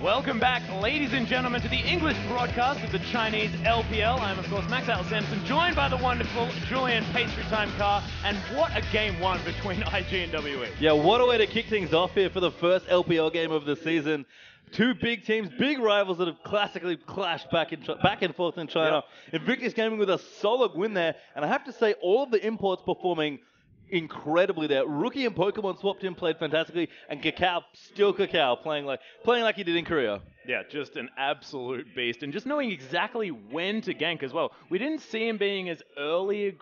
Welcome back, ladies and gentlemen, to the English broadcast of the Chinese LPL. I'm, of course, Max Sampson, joined by the wonderful Julian Pastry Time Carr. And what a game one between IG and WE. Yeah, what a way to kick things off here for the first LPL game of the season. Two big teams, big rivals that have classically clashed back and forth in China. Yep. Invictus Gaming with a solid win there. And I have to say, all of the imports performing incredibly there. Rookie and Pokemon swapped in, played fantastically, and Kakao, still Kakao, playing like he did in Korea. Yeah, just an absolute beast, and just knowing exactly when to gank as well. We didn't see him being as early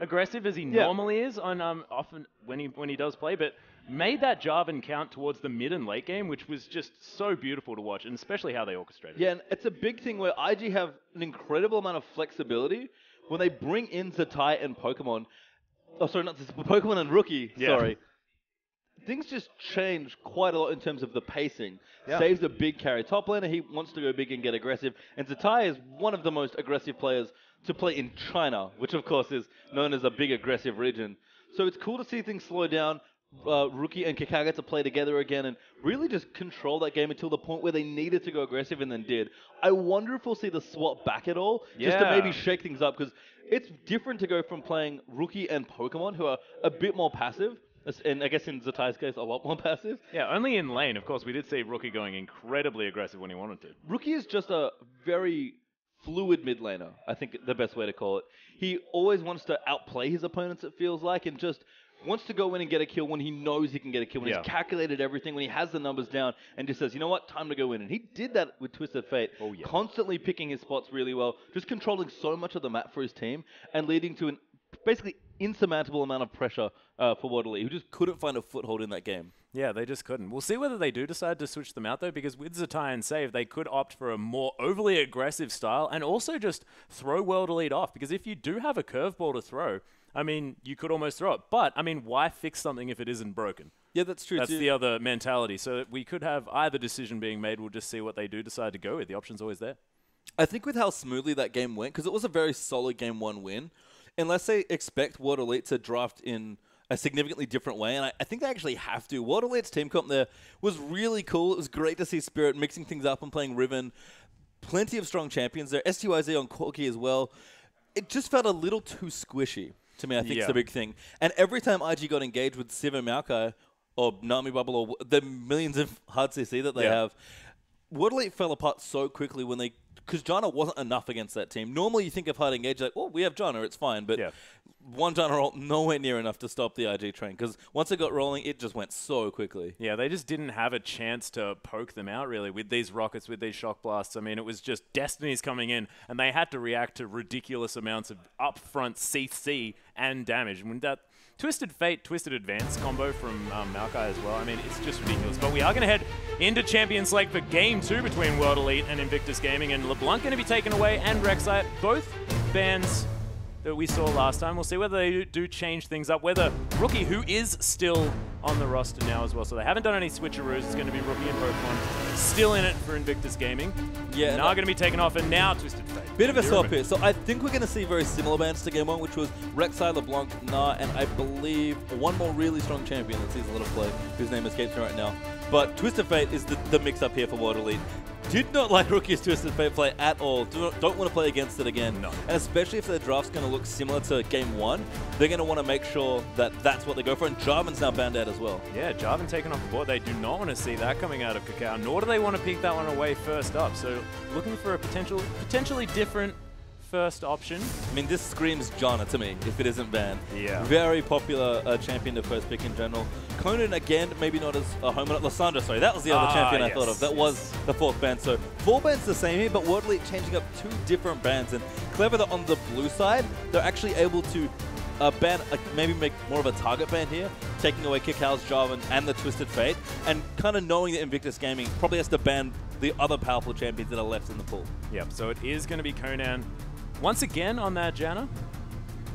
aggressive as he normally is on often when he does play, but made that Jarvan count towards the mid and late game, which was just so beautiful to watch, and especially how they orchestrated. Yeah, and it's a big thing where IG have an incredible amount of flexibility. When they bring in Zatai and Pokemon, Pokemon and Rookie, sorry, things just change quite a lot in terms of the pacing. Yeah. Saves a big carry top laner, he wants to go big and get aggressive, and Zatai is one of the most aggressive players to play in China, which of course is known as a big aggressive region. So it's cool to see things slow down. Rookie and Kakao get to play together again and really just control that game until the point where they needed to go aggressive and then did. I wonder if we'll see the swap back at all, just to maybe shake things up, because it's different to go from playing Rookie and Pokemon, who are a bit more passive, and I guess in Zatai's case, a lot more passive. Yeah, only in lane, of course. We did see Rookie going incredibly aggressive when he wanted to. Rookie is just a very fluid mid laner, I think the best way to call it. He always wants to outplay his opponents, it feels like, and just wants to go in and get a kill when he knows he can get a kill, when he's calculated everything, when he has the numbers down, and just says, you know what, time to go in. And he did that with Twisted Fate, constantly picking his spots really well, just controlling so much of the map for his team, and leading to an basically insurmountable amount of pressure for Waterloo, who just couldn't find a foothold in that game. Yeah, they just couldn't. We'll see whether they do decide to switch them out, though, because with Zatai and Save, they could opt for a more overly aggressive style and also just throw World Elite off, because if you do have a curveball to throw, I mean, you could almost throw it. But, I mean, why fix something if it isn't broken? Yeah, that's true. That's the other mentality. So we could have either decision being made. We'll just see what they do decide to go with. The option's always there. I think with how smoothly that game went, because it was a very solid game one win, unless they expect World Elite to draft in a significantly different way, and I think they actually have to. World Elite's team comp there was really cool. It was great to see Spirit mixing things up and playing Riven. Plenty of strong champions there. STYZ on Corki as well. It just felt a little too squishy. To me, I think it's the big thing. And every time IG got engaged with Civ and Maokai, or Nami Bubble, or the millions of hard CC that they have, World Elite fell apart so quickly when they... Because Janna wasn't enough against that team. Normally, you think of hard engage, like, oh, we have Janna, it's fine. But one Janna ult, nowhere near enough to stop the IG train. Because once it got rolling, it just went so quickly. Yeah, they just didn't have a chance to poke them out, really, with these rockets, with these shock blasts. I mean, it was just Destiny's coming in, and they had to react to ridiculous amounts of upfront CC and damage. And when that Twisted Fate, Twisted Advance combo from Maokai as well, I mean, it's just ridiculous. But we are going to head into Champions League for Game 2 between World Elite and Invictus Gaming, and LeBlanc going to be taken away, and Rek'Sai, both bans that we saw last time. We'll see whether they do change things up, whether Rookie, who is still on the roster now as well, so they haven't done any switcheroos. It's going to be Rookie and Pokemon still in it for Invictus Gaming. Yeah, now going to be taken off, and now Twisted Fate. Bit of a swap here. So I think we're going to see very similar bans to Game 1, which was Rek'Sai, LeBlanc, Nah, and I believe one more really strong champion that sees a little play, whose name escapes me right now. But Twisted Fate is the mix-up here for World Elite. Did not like Rookie's Twisted Fate play at all. Don't want to play against it again. No. And especially if their draft's going to look similar to Game 1, they're going to want to make sure that that's what they go for. And Jarvan's now banned out as well. Yeah, Jarvan taken off the board. They do not want to see that coming out of Kakao, nor do they want to pick that one away first up. So looking for a potentially different first option. I mean, this screams Janna to me, if it isn't banned. Yeah. Very popular champion to first pick in general. Conan, again, maybe not as a home run. Lissandra, sorry, that was the other champion I thought of. That was the fourth ban. So 4 bans the same here, but World Elite changing up 2 different bans. And clever that on the blue side, they're actually able to ban, maybe make more of a target ban here, taking away Kakao's Jarvan and the Twisted Fate, and kind of knowing that Invictus Gaming probably has to ban the other powerful champions that are left in the pool. Yep, so it is going to be Conan once again on that Janna.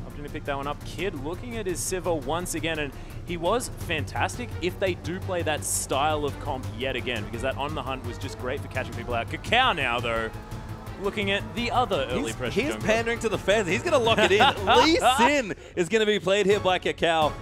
Opting to pick that one up. Kid looking at his Sivir once again, and he was fantastic if they do play that style of comp yet again, because that On the Hunt was just great for catching people out. Kakao now, though, looking at the other early pressure. He's pandering to the fans. He's going to lock it in. Lee Sin is going to be played here by Kakao.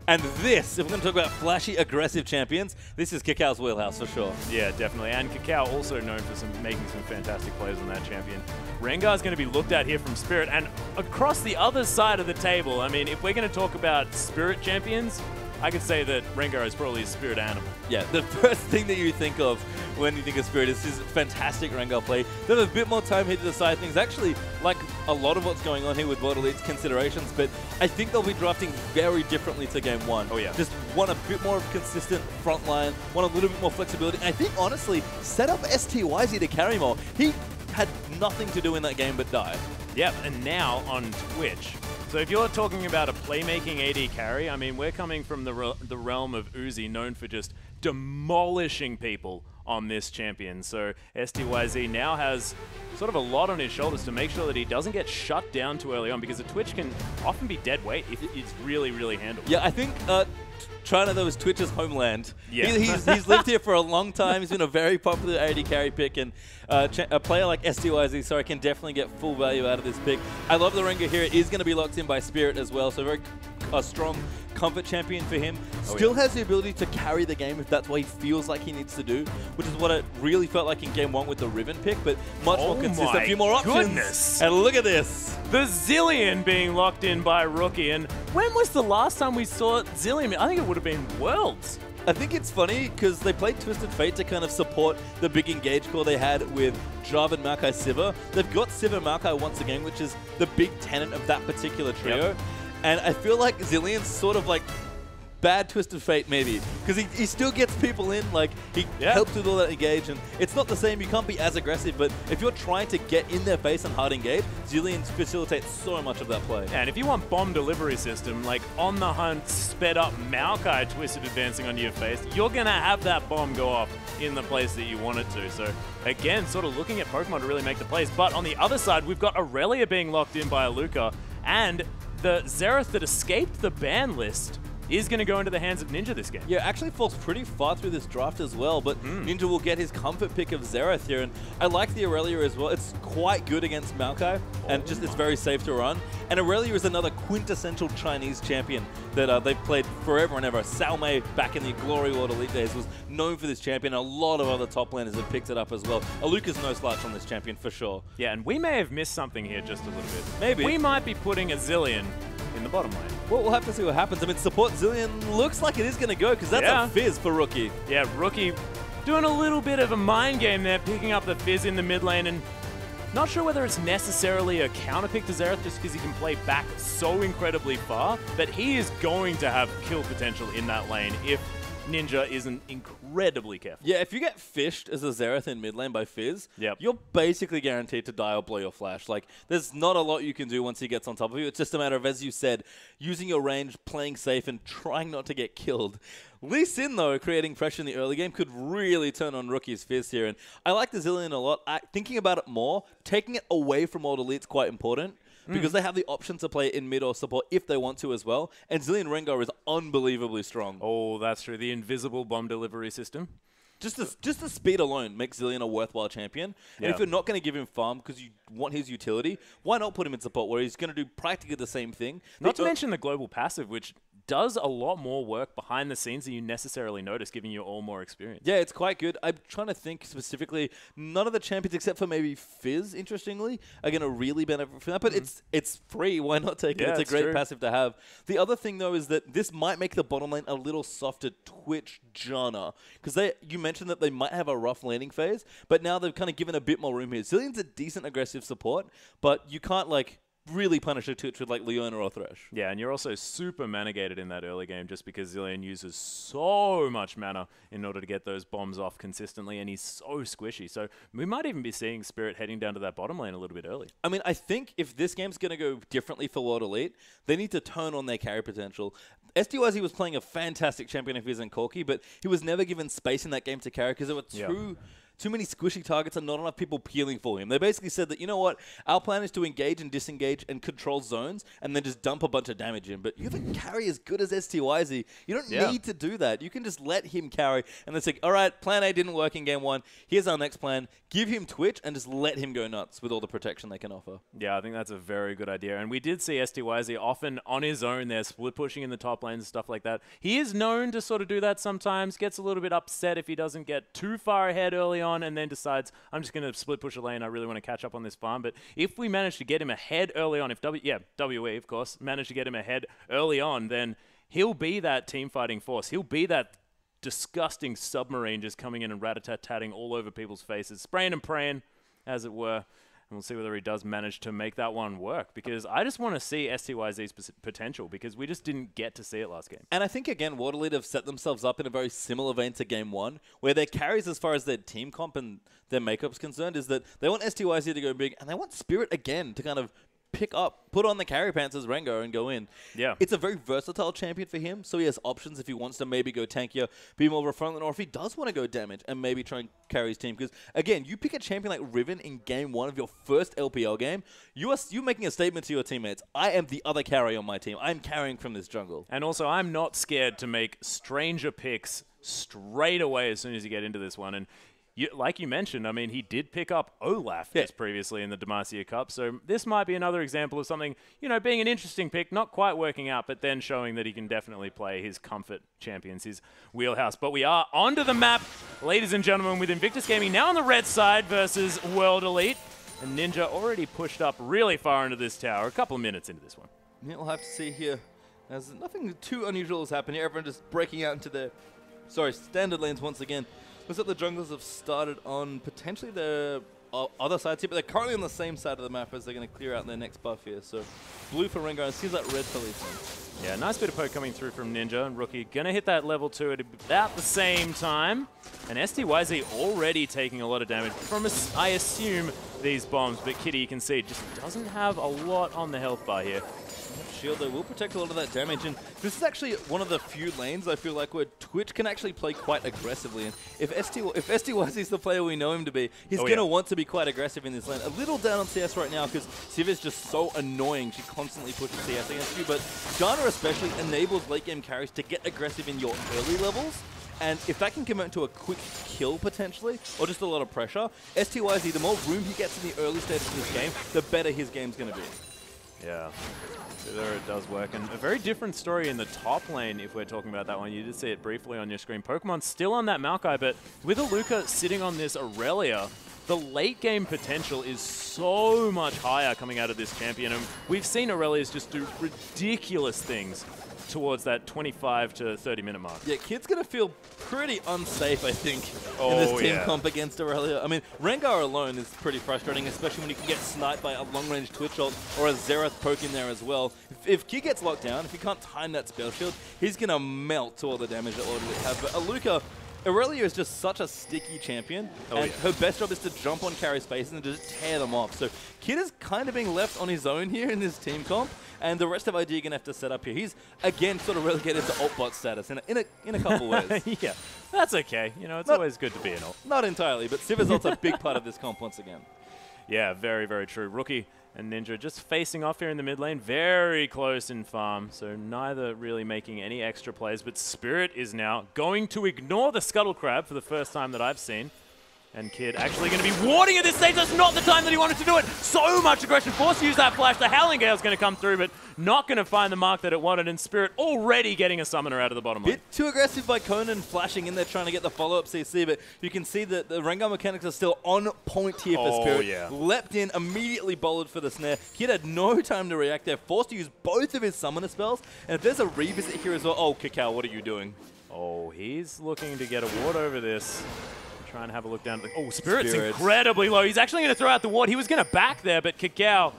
And this, if we're going to talk about flashy, aggressive champions, this is Kakal's wheelhouse for sure. Yeah, definitely. And Kakao also known for making some fantastic plays on that champion. Rengar's going to be looked at here from Spirit. And across the other side of the table, I mean, if we're going to talk about Spirit champions, I could say that Rengar is probably a Spirit animal. Yeah, the first thing that you think of when you think of Spirit is his fantastic Rengar play. They have a bit more time here to decide things. Actually, like a lot of what's going on here with World Elite's considerations, but I think they'll be drafting very differently to Game 1. Oh, yeah. Just want a bit more of a consistent front line, want a little bit more flexibility. And I think, honestly, set up STYZ to carry more. He had nothing to do in that game but die. Yep, and now on Twitch. So if you're talking about a playmaking AD carry, I mean, we're coming from the realm of Uzi, known for just demolishing people on this champion. So STYZ now has sort of a lot on his shoulders to make sure that he doesn't get shut down too early on, because a Twitch can often be dead weight if it's really, really handled. Yeah, I think China, though, is Twitch's homeland. Yeah. He's lived here for a long time. He's been a very popular AD carry pick, and a player like STYZ, can definitely get full value out of this pick. I love the Rengar here. It is going to be locked in by Spirit as well, so very strong comfort champion for him. Still has the ability to carry the game if that's what he feels like he needs to do, which is what it really felt like in Game 1 with the Riven pick, but much more consistent. A few more options. And look at this. The Zilean being locked in by Rookie. And when was the last time we saw Zilean? I think it would have been Worlds. I think it's funny because they played Twisted Fate to kind of support the big engage core they had with Jarvan, Maokai, Sivir. They've got Sivir, Maokai once again, which is the big tenet of that particular trio. Yep. And I feel like Zilean's sort of like bad Twisted Fate, maybe, because he still gets people in, like, he helps with all that engage, and it's not the same, you can't be as aggressive, but if you're trying to get in their face and hard engage, Zilean facilitates so much of that play. And if you want bomb delivery system, like on the hunt, sped up Maokai Twisted advancing onto your face, you're going to have that bomb go off in the place that you want it to. So again, sort of looking at Pokemon to really make the plays. But on the other side, we've got Aurelia being locked in by Aluka, and the Xerath that escaped the ban list is going to go into the hands of Ninja this game. Yeah, actually falls pretty far through this draft as well, but Ninja will get his comfort pick of Xerath here, and I like the Aurelia as well. It's quite good against Maokai, and just it's very safe to run. And Aurelia is another quintessential Chinese champion that they've played forever and ever. Sao Mei, back in the Glory World Elite days, was known for this champion. A lot of other top laners have picked it up as well. Aluka's no slouch on this champion for sure. Yeah, and we may have missed something here just a little bit. Maybe. We might be putting a Zilean in the bottom lane. Well, we'll have to see what happens. I mean, support Zilean looks like it is going to go, because that's a Fizz for Rookie. Yeah, Rookie doing a little bit of a mind game there, picking up the Fizz in the mid lane, and not sure whether it's necessarily a counter pick to Xerath just because he can play back so incredibly far, but he is going to have kill potential in that lane if Ninja isn't incredibly careful. Yeah, if you get fished as a Xerath in mid lane by Fizz, you're basically guaranteed to die or blow your flash. Like, there's not a lot you can do once he gets on top of you. It's just a matter of, as you said, using your range, playing safe, and trying not to get killed. Lee Sin, though, creating pressure in the early game could really turn on Rookie's Fizz here. And I like the Zilean a lot. Thinking about it more, taking it away from World Elite is quite important, because they have the option to play in mid or support if they want to as well. And Zilean Rengar is unbelievably strong. Oh, that's true. The invisible bomb delivery system. Just the speed alone makes Zilean a worthwhile champion. And if you're not going to give him farm because you want his utility, why not put him in support where he's going to do practically the same thing? Not to mention the global passive, which does a lot more work behind the scenes than you necessarily notice, giving you all more experience. Yeah, it's quite good. I'm trying to think specifically, none of the champions except for maybe Fizz, interestingly, are going to really benefit from that, but it's free. Why not take it? It's a great passive to have. The other thing, though, is that this might make the bottom lane a little softer Twitch Janna, because you mentioned that they might have a rough laning phase, but now they've kind of given a bit more room here. Zilean's a decent aggressive support, but you can't, like, really punish a Twitch with like Leona or Thresh. Yeah, and you're also super mana gated in that early game just because Zilean uses so much mana in order to get those bombs off consistently, and he's so squishy. So we might even be seeing Spirit heading down to that bottom lane a little bit early. I mean, I think if this game's going to go differently for World Elite, they need to turn on their carry potential. STYZ was playing a fantastic champion if he was in Corki, but he was never given space in that game to carry because there were too many squishy targets and not enough people peeling for him. They basically said that, you know what, our plan is to engage and disengage and control zones and then just dump a bunch of damage in. But you have a carry as good as STYZ. You don't need to do that. You can just let him carry and then say, all right, plan A didn't work in game 1. Here's our next plan. Give him Twitch and just let him go nuts with all the protection they can offer. Yeah, I think that's a very good idea. And we did see STYZ often on his own there, split pushing in the top lanes and stuff like that. He is known to sort of do that sometimes, gets a little bit upset if he doesn't get too far ahead early on and then decides, I'm just going to split push a lane. I really want to catch up on this farm. But if we manage to get him ahead early on, if WE, of course, manage to get him ahead early on, then he'll be that team fighting force. He'll be that disgusting submarine just coming in and rat-a-tat-tatting all over people's faces, spraying and praying, as it were. And we'll see whether he does manage to make that one work, because I just want to see STYZ's potential, because we just didn't get to see it last game. And I think, again, Water League have set themselves up in a very similar vein to Game 1, where their carries as far as their team comp and their makeup's concerned is that they want STYZ to go big, and they want Spirit again to kind of put on the carry pants as Rengar and go in. Yeah. It's a very versatile champion for him, so he has options if he wants to maybe go tankier, be more of a frontline, or if he does want to go damage and maybe try and carry his team. Because, again, you pick a champion like Riven in game 1 of your first LPL game, you're making a statement to your teammates, I am the other carry on my team. I'm carrying from this jungle. And also, I'm not scared to make stranger picks straight away as soon as you get into this one. And like you mentioned, I mean, he did pick up Olaf just previously in the Demacia Cup, so this might be another example of something, you know, being an interesting pick, not quite working out, but then showing that he can definitely play his comfort champions, his wheelhouse. But we are onto the map, ladies and gentlemen, with Invictus Gaming now on the red side versus World Elite. And Ninja already pushed up really far into this tower, a couple of minutes into this one. Yeah, we'll have to see here. As nothing too unusual has happened here. Everyone just breaking out into their, standard lanes once again. Looks like the junglers have started on potentially the other sides here, but they're currently on the same side of the map as they're going to clear out their next buff here. So blue for Rengar, and seems like red for Lee Sin. Yeah, nice bit of poke coming through from Ninja, and Rookie going to hit that level 2 at about the same time. And STYZ already taking a lot of damage from, I assume, these bombs, but Kitty, you can see, just doesn't have a lot on the health bar here. Shield, they will protect a lot of that damage, and this is actually one of the few lanes I feel like where Twitch can actually play quite aggressively. And if STYZ is the player we know him to be, he's going to want to be quite aggressive in this lane. A little down on CS right now because Civ is just so annoying. She constantly pushes CS against you, but Janna especially enables late game carries to get aggressive in your early levels. And if that can convert to a quick kill, potentially, or just a lot of pressure, STYZ, the more room he gets in the early stages of this game, the better his game's going to be. Yeah. So there it does work. And a very different story in the top lane, if we're talking about that one. You did see it briefly on your screen. Pokemon's still on that Maokai, but with Aluka sitting on this Aurelia, the late game potential is so much higher coming out of this champion. And we've seen Aurelias just do ridiculous things towards that 25 to 30 minute mark. Yeah, Kid's going to feel pretty unsafe, I think, in this team comp against Aurelia. I mean, Rengar alone is pretty frustrating, especially when you can get sniped by a long-range Twitch ult or a Xerath poke in there as well. If Kid gets locked down, if he can't time that spell shield, he's going to melt to all the damage that Aurelia have. But Aluka, Aurelia is just such a sticky champion, and her best job is to jump on carry spaces and just tear them off. So Kid is kind of being left on his own here in this team comp, and the rest of ID are going to have to set up here. He's, again, sort of relegated to alt bot status in a couple ways. Yeah, that's okay. You know, it's always good to be an alt. Not entirely, but Civ is also a big part of this comp once again. Yeah, very, very true. Rookie and Ninja just facing off here in the mid lane, very close in farm, so neither really making any extra plays, but Spirit is now going to ignore the Scuttle Crab for the first time that I've seen. And Kid actually going to be warding at this stage. That's not the time that he wanted to do it. So much aggression. Forced to use that flash. The Howling Gale's going to come through, but not going to find the mark that it wanted. And Spirit already getting a summoner out of the bottom lane. Bit too aggressive by Conan flashing in there trying to get the follow-up CC, but you can see that the Rengar mechanics are still on point here for Spirit. Yeah. Leapt in, immediately bolted for the snare. Kid had no time to react there. Forced to use both of his summoner spells. And if there's a revisit here as well, oh, Kakao, what are you doing? Oh, he's looking to get a ward over this. Try and have a look down. Oh, Spirit's incredibly low. He's actually going to throw out the ward. He was going to back there, but Kakao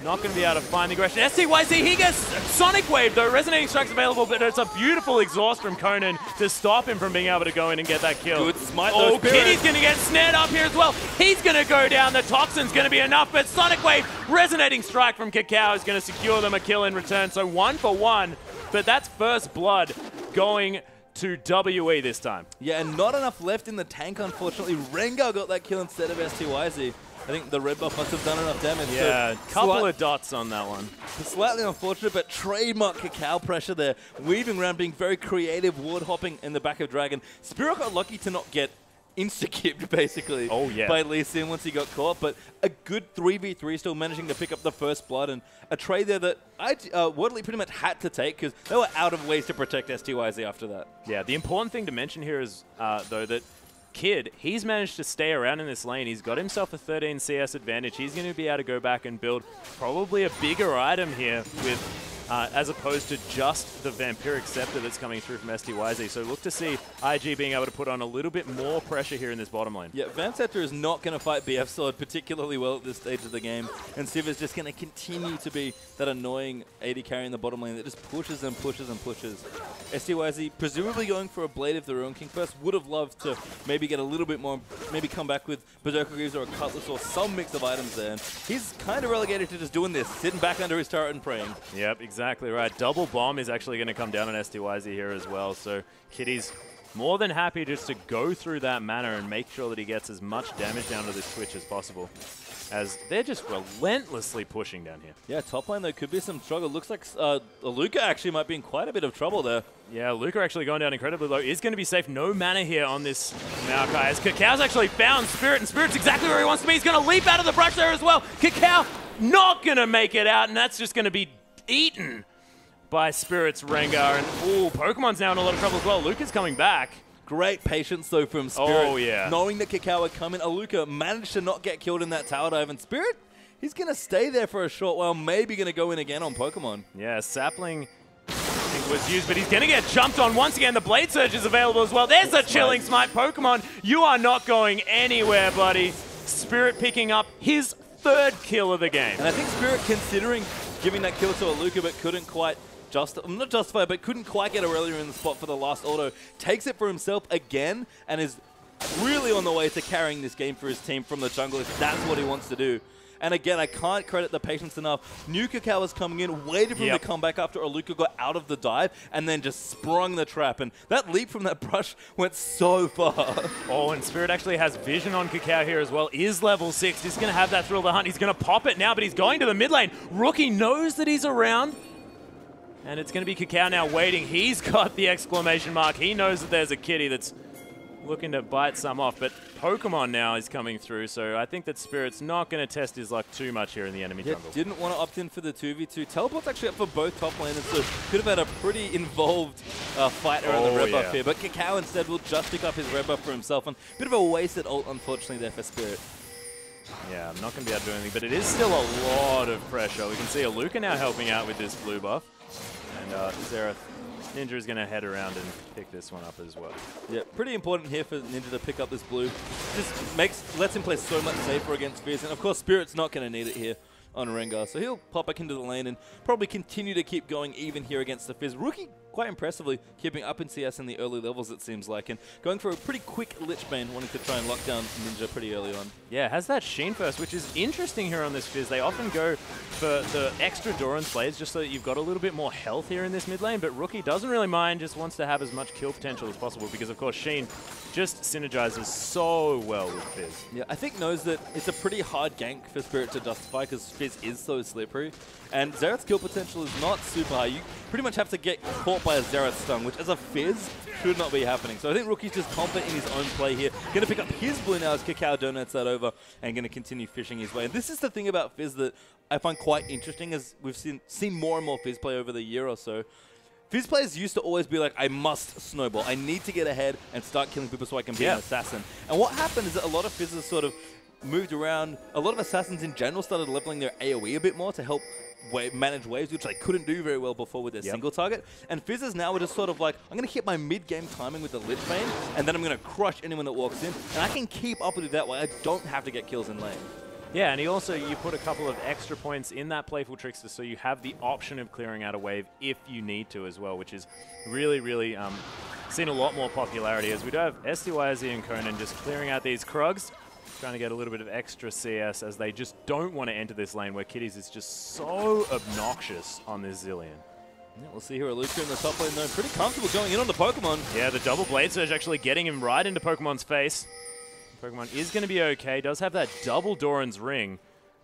not going to be able to find the aggression. STYZ, he gets Sonic Wave, though. Resonating Strike's available, but it's a beautiful exhaust from Conan to stop him from being able to go in and get that kill. Good smite, oh, Kitty's going to get snared up here as well. He's going to go down. The Toxin's going to be enough, but Sonic Wave, Resonating Strike from Kakao is going to secure them a kill in return. So 1 for 1, but that's first blood going to WE this time. Yeah, and not enough left in the tank, unfortunately. Rengar got that kill instead of STYZ. I think the red buff must have done enough damage. Yeah, so couple of dots on that one. Slightly unfortunate, but trademark Cacao pressure there. Weaving around, being very creative, ward hopping in the back of Dragon. Spirit got lucky to not get insta-kipped, basically, by Lee Sin once he got caught. But a good 3v3 still managing to pick up the first blood. And a trade there that Wordly pretty much had to take because they were out of ways to protect STYZ after that. Yeah, the important thing to mention here is, though, that Kid, he's managed to stay around in this lane. He's got himself a 13 CS advantage. He's going to be able to go back and build probably a bigger item here with as opposed to just the Vampiric Scepter that's coming through from STYZ. So look to see IG being able to put on a little bit more pressure here in this bottom lane. Yeah, Vamp Scepter is not going to fight BF Sword particularly well at this stage of the game, and Civ is just going to continue to be that annoying AD carry in the bottom lane that just pushes and pushes and pushes. STYZ presumably going for a Blade of their own King first, would have loved to maybe get a little bit more, maybe come back with Berserker Greaves or a Cutlass or some mix of items there. And he's kind of relegated to just doing this, sitting back under his turret and praying. Yep, exactly right. Double bomb is actually going to come down on STYZ here as well. So Kitty's more than happy just to go through that mana and make sure that he gets as much damage down to this Twitch as possible, as they're just relentlessly pushing down here. Yeah, top lane, there could be some struggle. Looks like Luca actually might be in quite a bit of trouble there. Yeah, Luca actually going down incredibly low. Is going to be safe. No mana here on this Maokai, as Cacao's actually found Spirit, and Spirit's exactly where he wants to be. He's going to leap out of the brush there as well. Cacao not going to make it out, and that's just going to be eaten by Spirit's Rengar. And ooh, Pokemon's now in a lot of trouble as well. Luca's coming back. Great patience, though, from Spirit. Oh, yeah. Knowing that Cacao would come in, Aluka managed to not get killed in that tower dive. And Spirit, he's going to stay there for a short while, maybe going to go in again on Pokemon. Yeah, Sapling, I think, was used, but he's going to get jumped on once again. The Blade Surge is available as well. There's a Chilling Smite. Pokemon, you are not going anywhere, buddy. Spirit picking up his third kill of the game. And I think Spirit considering giving that kill to Aluka, but couldn't quite not justify, but couldn't quite get Aurelia in the spot for the last auto. Takes it for himself again and is really on the way to carrying this game for his team from the jungle if that's what he wants to do. And again, I can't credit the patience enough. New Cacao was coming in, waited for him to come back after Aluka got out of the dive, and then just sprung the trap. And that leap from that brush went so far. Oh, and Spirit actually has vision on Cacao here as well. Is level 6. He's going to have that Thrill of the Hunt. He's going to pop it now, but he's going to the mid lane. Rookie knows that he's around. And it's going to be Cacao now waiting. He's got the exclamation mark. He knows that there's a kitty that's looking to bite some off. But Pokemon now is coming through, so I think that Spirit's not going to test his luck too much here in the enemy jungle. Didn't want to opt in for the 2v2. Teleport's actually up for both top laners, so could have had a pretty involved fight around the red buff here. But Cacao instead will just pick up his red buff for himself. And a bit of a wasted ult, unfortunately, there for Spirit. Yeah, I'm not going to be able to do anything, but it is still a lot of pressure. We can see Aluka now helping out with this blue buff. And Xerath, Ninja is going to head around and pick this one up as well. Yeah, pretty important here for Ninja to pick up this blue. Just lets him play so much safer against Fizz. And of course, Spirit's not going to need it here on Rengar. So he'll pop back into the lane and probably continue to keep going even here against the Fizz. Rookie, quite impressively, keeping up in CS in the early levels, it seems like, and going for a pretty quick Lich Bane, wanting to try and lock down Ninja pretty early on. Yeah, has that Sheen first, which is interesting here on this Fizz. They often go for the extra Doran's Blades just so that you've got a little bit more health here in this mid lane, but Rookie doesn't really mind, just wants to have as much kill potential as possible because, of course, Sheen just synergizes so well with Fizz. Yeah, I think knows that it's a pretty hard gank for Spirit to justify because Fizz is so slippery, and Xerath's kill potential is not super high. You pretty much have to get caught by a Xerath stun, which as a Fizz should not be happening. So I think Rookie's just confident in his own play here. Going to pick up his blue now as Cacao donates that over and going to continue fishing his way. And this is the thing about Fizz that I find quite interesting, as we've seen more and more Fizz play over the year or so. Fizz players used to always be like, I must snowball. I need to get ahead and start killing people so I can be an assassin. And what happened is that a lot of Fizzes sort of moved around. A lot of assassins in general started leveling their AoE a bit more to help manage waves, which they couldn't do very well before with their single target. And Fizzes now are just sort of like, I'm going to hit my mid-game timing with the Lich Bane, and then I'm going to crush anyone that walks in. And I can keep up with it that way. I don't have to get kills in lane. Yeah, and you put a couple of extra points in that Playful Trickster, so you have the option of clearing out a wave if you need to as well, which is really, really seen a lot more popularity, as we do have STYZ and Conan just clearing out these Krugs, trying to get a little bit of extra CS, as they just don't want to enter this lane where Kitties is just so obnoxious on this Zillion. Yeah, we'll see here Aluka in the top lane, though. Pretty comfortable going in on the Pokemon. Yeah, the double Blade Surge actually getting him right into Pokemon's face. Pokemon is going to be okay. Does have that double Doran's Ring.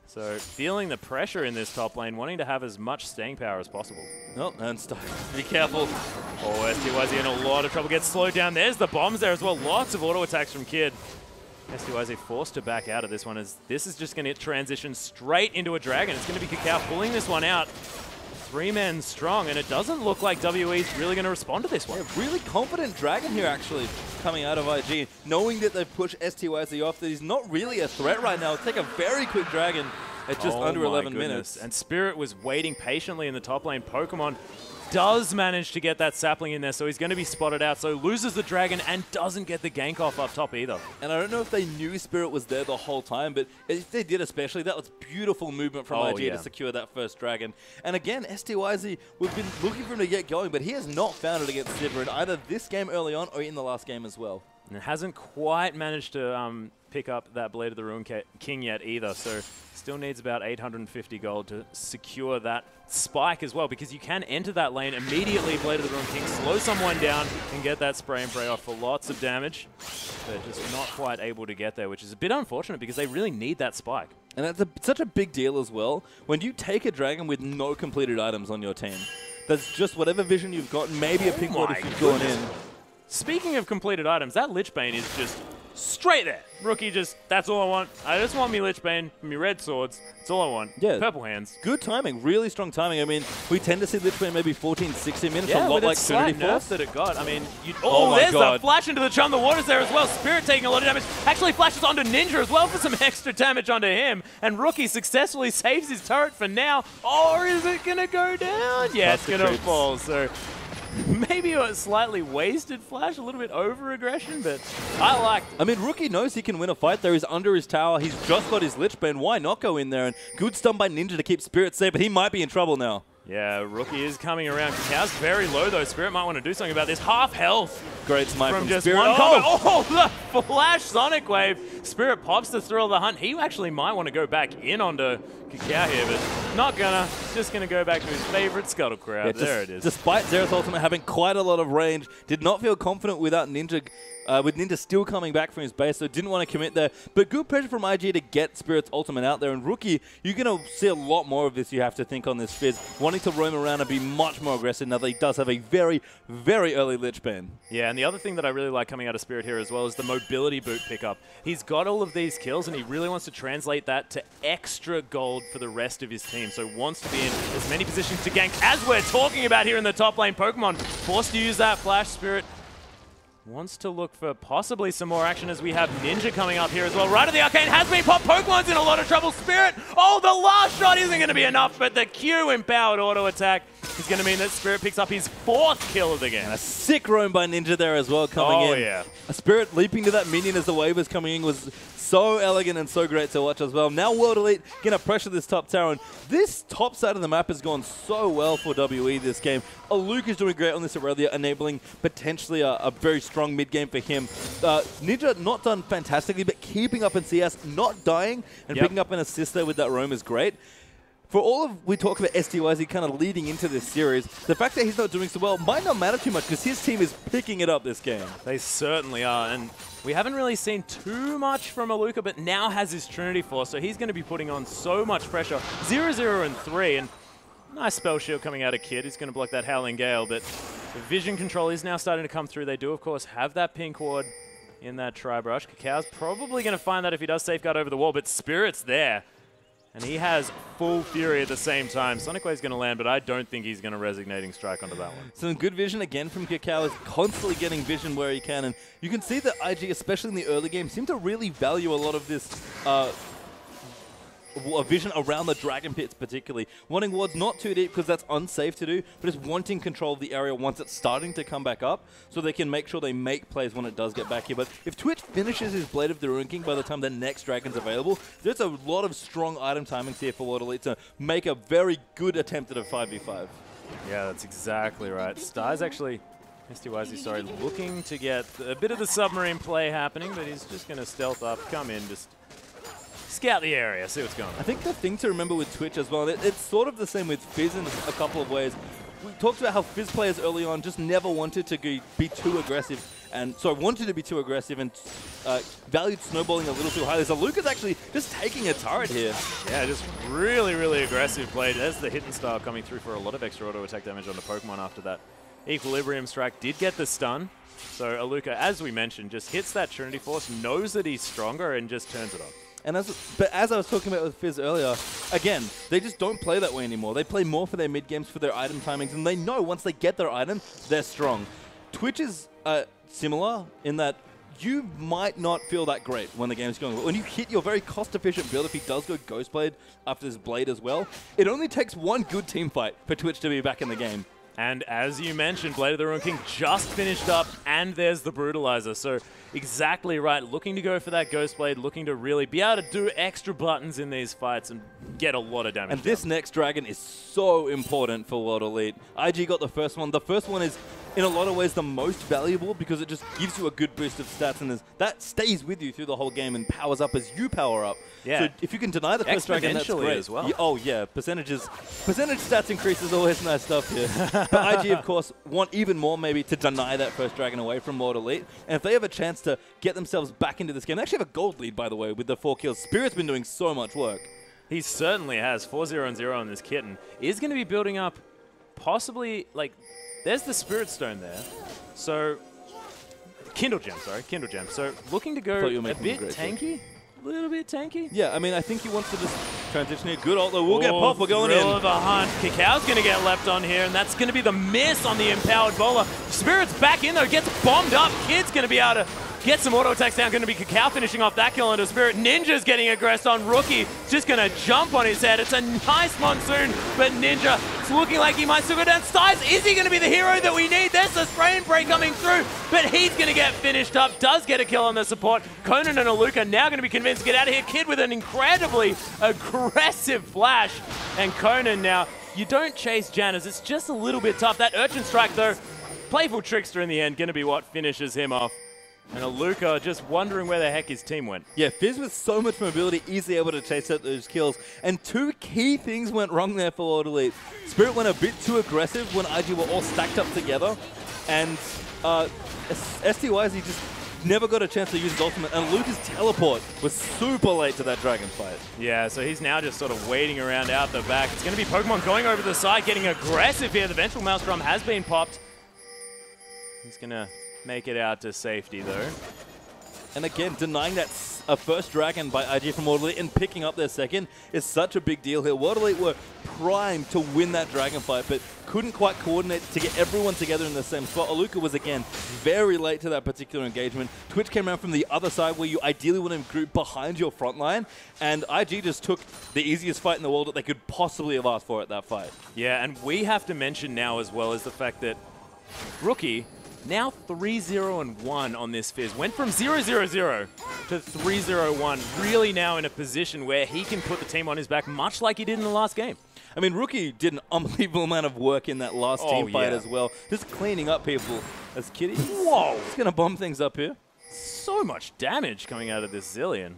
So feeling the pressure in this top lane, wanting to have as much staying power as possible. Oh, and be careful. Oh, STYZ in a lot of trouble. Gets slowed down. There's the bombs there as well. Lots of auto attacks from Kid. STYZ forced to back out of this one as this is just going to transition straight into a dragon. It's going to be Kakao pulling this one out. 3 men strong, and it doesn't look like WE's really going to respond to this one. Yeah, really confident dragon here, actually, coming out of IG, knowing that they've pushed STYZ off, that he's not really a threat right now. Take a very quick dragon at just under 11 minutes. And Spirit was waiting patiently in the top lane. Pokemon does manage to get that sapling in there, so he's going to be spotted out. So loses the dragon and doesn't get the gank off up top either. And I don't know if they knew Spirit was there the whole time, but if they did especially, that was beautiful movement from IG to secure that first dragon. And again, STYZ, we've been looking for him to get going, but he has not found it against Sivir in either this game early on or in the last game as well. And hasn't quite managed to pick up that Blade of the Ruin King yet either, so still needs about 850 gold to secure that spike as well, because you can enter that lane immediately, Blade of the Ruin King, slow someone down and get that spray and pray off for lots of damage. They're just not quite able to get there, which is a bit unfortunate because they really need that spike. And that's such a big deal as well. When you take a dragon with no completed items on your team, that's just whatever vision you've got, maybe a pink ward if you've gone in. Speaking of completed items, that Lich Bane is just straight there. Rookie just, that's all I want. I just want me Lich Bane, me red swords. That's all I want. Yeah. Purple hands. Good timing, really strong timing. I mean, we tend to see Lich Bane maybe 14, 16 minutes, yeah, a lot like slight Trinity Force that it got. I mean, my God. A flash into the Chum. The water's there as well. Spirit taking a lot of damage. Actually flashes onto Ninja as well for some extra damage onto him. And Rookie successfully saves his turret for now. Or is it going to go down? Yeah, it's going to fall. So maybe a slightly wasted flash, a little bit over-aggression, but I liked it. I mean, Rookie knows he can win a fight there. He's under his tower. He's just got his Lich Bane. Why not go in there? And good stun by Ninja to keep Spirit safe, but he might be in trouble now. Yeah, Rookie is coming around. Cow's very low, though. Spirit might want to do something about this. Half health. Great smite from just Spirit. One oh, the flash Sonic Wave. Spirit pops the thrill of the hunt. He actually might want to go back in onto Kakao here, but not gonna. Just gonna go back to his favorite Scuttle Crowd. Yeah, there it is. Despite Xerath Ultimate having quite a lot of range, did not feel confident without Ninja. With Ninja still coming back from his base, so didn't want to commit there. But good pressure from IG to get Spirit's ultimate out there. And Rookie, you're going to see a lot more of this, you have to think, on this Fizz. Wanting to roam around and be much more aggressive now that he does have a very, very early Lich Bane. Yeah, and the other thing that I really like coming out of Spirit here as well is the mobility boot pickup. He's got all of these kills, and he really wants to translate that to extra gold for the rest of his team. So wants to be in as many positions to gank as we're talking about here in the top lane. Pokemon forced to use that flash. Spirit wants to look for possibly some more action as we have Ninja coming up here as well. Right at the Arcane has been popped. Pokemon's in a lot of trouble. Spirit, oh, the last shot isn't going to be enough, but the Q-empowered auto attack is going to mean that Spirit picks up his 4th kill of the game. And a sick roam by Ninja there as well coming in. Oh, yeah. A Spirit leaping to that minion as the wave was coming in was so elegant and so great to watch as well. Now World Elite going to pressure this top tower, and this top side of the map has gone so well for WE this game. Luke is doing great on this Aurelia, enabling potentially a very strong mid game for him. Ninja not done fantastically, but keeping up in CS, not dying, and picking up an assist there with that roam is great. For all of we talk about STYZ kind of leading into this series, the fact that he's not doing so well might not matter too much because his team is picking it up this game. They certainly are, and we haven't really seen too much from Aluka, but now has his Trinity Force, so he's going to be putting on so much pressure. 0-0 and 3, and nice spell shield coming out of Kid. He's going to block that Howling Gale, but the vision control is now starting to come through. They do, of course, have that pink ward in that Tri-Brush. Kakao's probably going to find that if he does safeguard over the wall, but Spirit's there. And he has full Fury at the same time. Sonic Wave's going to land, but I don't think he's going to Resignating Strike onto that one. Some good vision again from Kakao, is constantly getting vision where he can. And you can see that IG, especially in the early game, seem to really value a lot of this vision around the Dragon Pits particularly. Wanting wards not too deep because that's unsafe to do, but just wanting control of the area once it's starting to come back up so they can make sure they make plays when it does get back here. But if Twitch finishes his Blade of the Ruin King by the time the next Dragon's available, there's a lot of strong item timings here for World Elite to make a very good attempt at a 5v5. Yeah, that's exactly right. Star's actually, STYZ, sorry, looking to get a bit of the submarine play happening, but he's just going to stealth up, come in, just scout the area, see what's going on. I think the thing to remember with Twitch as well, it's sort of the same with Fizz in a couple of ways. we talked about how Fizz players early on just never wanted to be too aggressive, and so wanted to be too aggressive and valued snowballing a little too highly. So Luca's actually just taking a turret here. Yeah, just really, really aggressive play. There's the hidden style coming through for a lot of extra auto attack damage on the Pokemon after that. Equilibrium Strike did get the stun. So Aluka, as we mentioned, just hits that Trinity Force, knows that he's stronger, and just turns it on. And as I was talking about with Fizz earlier, again, they just don't play that way anymore. They play more for their mid games, for their item timings, and they know once they get their item, they're strong. Twitch is similar in that you might not feel that great when the game's going. When you hit your very cost-efficient build, if he does go Ghost Blade after his Blade as well, it only takes one good team fight for Twitch to be back in the game. And as you mentioned, Blade of the Ruin King just finished up, and there's the Brutalizer. So exactly right, looking to go for that Ghost Blade, looking to really be able to do extra buttons in these fights and get a lot of damage. And this next dragon is so important for World Elite. IG got the first one. The first one is, in a lot of ways, the most valuable because it just gives you a good boost of stats, and that stays with you through the whole game and powers up as you power up. Yeah. So if you can deny the first dragon, that's great. As well. Oh yeah, percentage stats increase is always nice stuff here. But IG, of course, want even more maybe to deny that first dragon away from World Elite. And if they have a chance to get themselves back into this game, they actually have a gold lead, by the way, with the 4 kills. Spirit's been doing so much work. He certainly has. 4-0-0 on this kitten. Is going to be building up possibly, like, there's the Spirit Stone there. So, Kindle Gem, sorry. Kindle Gem. So, looking to go a bit tanky. A little bit tanky. Yeah, I mean, I think he wants to just transition here. Good ult, though. We'll get pop. We're going in. Thrill of a hunt. Kakao's going to get left on here, and that's going to be the miss on the Empowered Bowler. Spirit's back in, though. Gets bombed up. Kid's going to be able to get some auto attacks down. Going to be Kakao finishing off that kill into Spirit. Ninja's getting aggressed on Rookie. Just going to jump on his head. It's a nice monsoon, but Ninja, it's looking like he might still go down. Styles, is he going to be the hero that we need? There's the spray and pray coming through, but he's going to get finished up. Does get a kill on the support. Conan and Aluka now going to be convinced to get out of here. Kid with an incredibly aggressive flash. And Conan now, you don't chase Janus. It's just a little bit tough. That Urchin Strike, though, playful Trickster in the end, going to be what finishes him off. And Aluka just wondering where the heck his team went. Yeah, Fizz with so much mobility, easily able to chase out those kills. And two key things went wrong there for World Elite. Spirit went a bit too aggressive when IG were all stacked up together. And STYZ just never got a chance to use his ultimate. And Luca's teleport was super late to that dragon fight. Yeah, so he's now just sort of waiting around out the back. It's going to be Pokemon going over the side, getting aggressive here. The Vengeful Maelstrom has been popped. He's going to make it out to safety, though. And again, denying that a first dragon by IG from World Elite and picking up their second is such a big deal here. World Elite were primed to win that dragon fight, but couldn't quite coordinate to get everyone together in the same spot. Aluka was, again, very late to that particular engagement. Twitch came around from the other side where you ideally want to group behind your front line, and IG just took the easiest fight in the world that they could possibly have asked for at that fight. Yeah, and we have to mention now as well is the fact that Rookie now 3-0-1 on this Fizz. Went from 0-0-0 to 3-0-1. Really now in a position where he can put the team on his back, much like he did in the last game. I mean, Rookie did an unbelievable amount of work in that last team fight as well. Just cleaning up people as Kitty. Whoa! He's going to bomb things up here. So much damage coming out of this Zillion.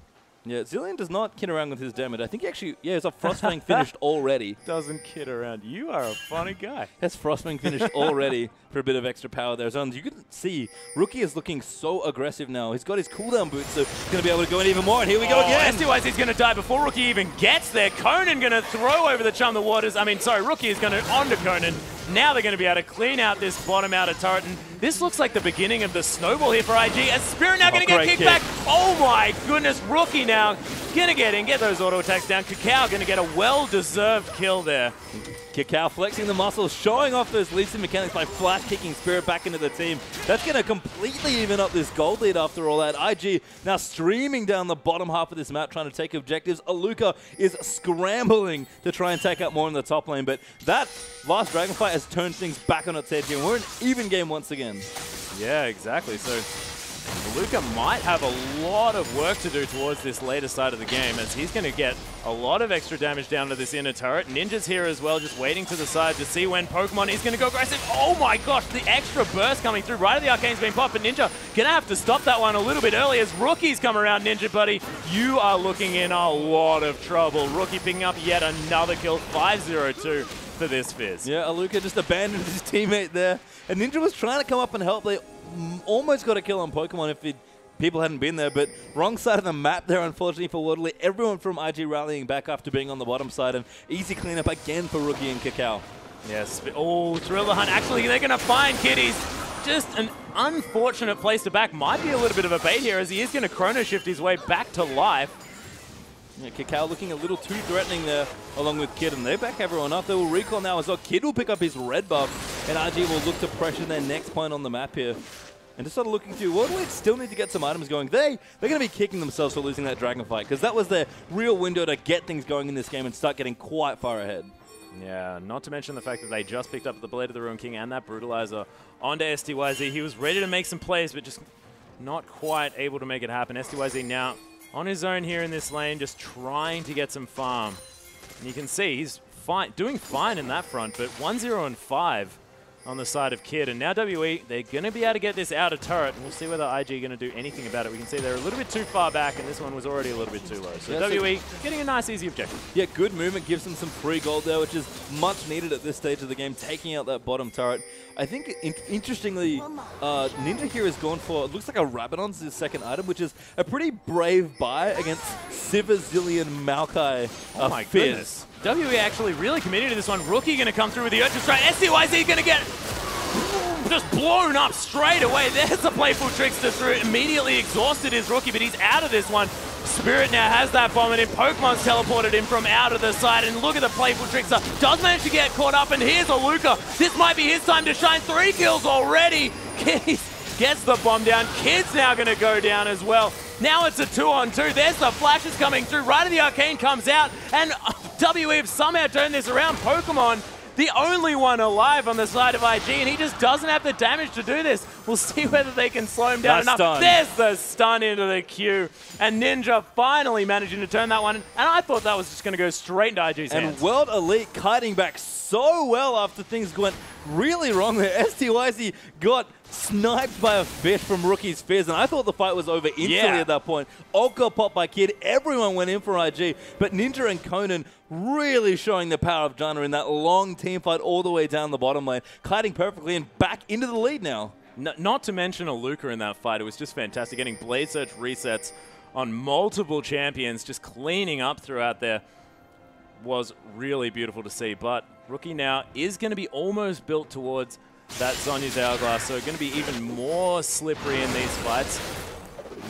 Yeah, Zillion does not kid around with his damage. I think he actually, yeah, it's a Frostfang finished already. Doesn't kid around. You are a funny guy. Has Frostfang finished already for a bit of extra power there. So you can see, Rookie is looking so aggressive now. He's got his cooldown boots, so he's going to be able to go in even more. And here we go again. STYZ is going to die before Rookie even gets there. Conan going to throw over the Chum the Waters. I mean, sorry, Rookie is going to onto Conan. Now they're going to be able to clean out this bottom outer turret. And this looks like the beginning of the snowball here for IG. As Spirit now going to get kicked back. Oh my goodness, Rookie now going to get in, get those auto attacks down. Kakao going to get a well-deserved kill there. Kakao flexing the muscles, showing off those leads mechanics by flash kicking Spirit back into the team. That's going to completely even up this gold lead after all that. IG now streaming down the bottom half of this map trying to take objectives. Aluka is scrambling to try and take out more in the top lane, but that last dragon fight has turned things back on its head here. We're in even game once again. Yeah, exactly. So Aluka might have a lot of work to do towards this later side of the game as he's going to get a lot of extra damage down to this inner turret. Ninja's here as well, just waiting to the side to see when Pokemon is going to go aggressive. Oh my gosh, the extra burst coming through right as the Arcane's been popped, but Ninja going to have to stop that one a little bit early as Rookie's come around. Ninja, buddy, you are looking in a lot of trouble. Rookie picking up yet another kill, 5-0-2. for this Fizz. Yeah, Aluka just abandoned his teammate there. And Ninja was trying to come up and help. They almost got a kill on Pokemon if people hadn't been there, but wrong side of the map there, unfortunately, for Waterley. Everyone from IG rallying back after being on the bottom side, and easy cleanup again for Rookie and Kakao. Yes. Oh, Thriller Hunt. Actually, they're going to find Kitties. Just an unfortunate place to back. Might be a little bit of a bait here, as he is going to Chrono Shift his way back to life. Yeah, Kakao looking a little too threatening there, along with Kid, and they back everyone up. They will recall now as well. Kid will pick up his red buff, and RG will look to pressure their next point on the map here. And just sort of looking through, Waterley still need to get some items going. They're going to be kicking themselves for losing that Dragon fight, because that was their real window to get things going in this game and start getting quite far ahead. Yeah, not to mention the fact that they just picked up the Blade of the Ruin King and that Brutalizer onto STYZ. He was ready to make some plays, but just not quite able to make it happen. STYZ now on his own here in this lane, just trying to get some farm. And you can see he's doing fine in that front, but 1-0 and 5 on the side of Kid. And now WE, they're going to be able to get this outer turret. And we'll see whether IG are going to do anything about it. We can see they're a little bit too far back, and this one was already a little bit too low. So yeah, WE getting a nice, easy objective. Yeah, good movement gives them some free gold there, which is much needed at this stage of the game, taking out that bottom turret. I think, interestingly, Ninja here has gone for, it looks like a Rabadon's his second item, which is a pretty brave buy against Sivazillion Maokai. Oh my goodness. WE actually really committed to this one. Rookie going to come through with the Urchin Strike. STYZ going to get just blown up straight away. There's the Playful Trickster through. Immediately exhausted his Rookie, but he's out of this one. Spirit now has that bomb, and Pokemon's teleported him from out of the side. And look at the Playful Trickster. Does manage to get caught up, and here's Aluka. This might be his time to shine. 3 kills already. Gets the bomb down. Kid's now going to go down as well. Now it's a 2-on-2. There's the flashes coming through. Right of the Arcane comes out, and WE have somehow turned this around. Pokemon, the only one alive on the side of IG, and he just doesn't have the damage to do this. We'll see whether they can slow him down enough. Stun. There's the stun into the queue, and Ninja finally managing to turn that one, and I thought that was just going to go straight into IG's hands. And World Elite kiting back so well after things went really wrong there. STYZ got sniped by a fish from Rookie's Fizz, and I thought the fight was over instantly at that point. Ult got popped by Kid. Everyone went in for IG, but Ninja and Conan really showing the power of Janna in that long team fight all the way down the bottom lane, kiting perfectly and back into the lead now. Not to mention Aluka in that fight. It was just fantastic. Getting Blade Search resets on multiple champions, just cleaning up throughout there, was really beautiful to see. But Rookie now is going to be almost built towards that Zhonya's Hourglass, so going to be even more slippery in these fights.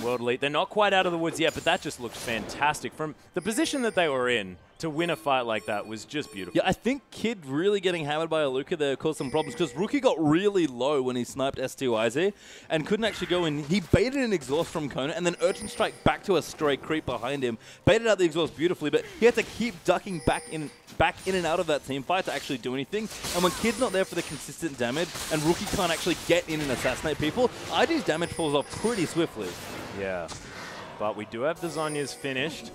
World Elite, they're not quite out of the woods yet, but that just looked fantastic. From the position that they were in, to win a fight like that was just beautiful. Yeah, I think Kid really getting hammered by Aluka there caused some problems, because Rookie got really low when he sniped STYZ and couldn't actually go in. He baited an exhaust from Kona and then Urchin Strike back to a stray creep behind him. Baited out the exhaust beautifully, but he had to keep ducking back in and out of that team fight to actually do anything. And when Kid's not there for the consistent damage and Rookie can't actually get in and assassinate people, IG's damage falls off pretty swiftly. Yeah, but we do have the Zhonya's finished.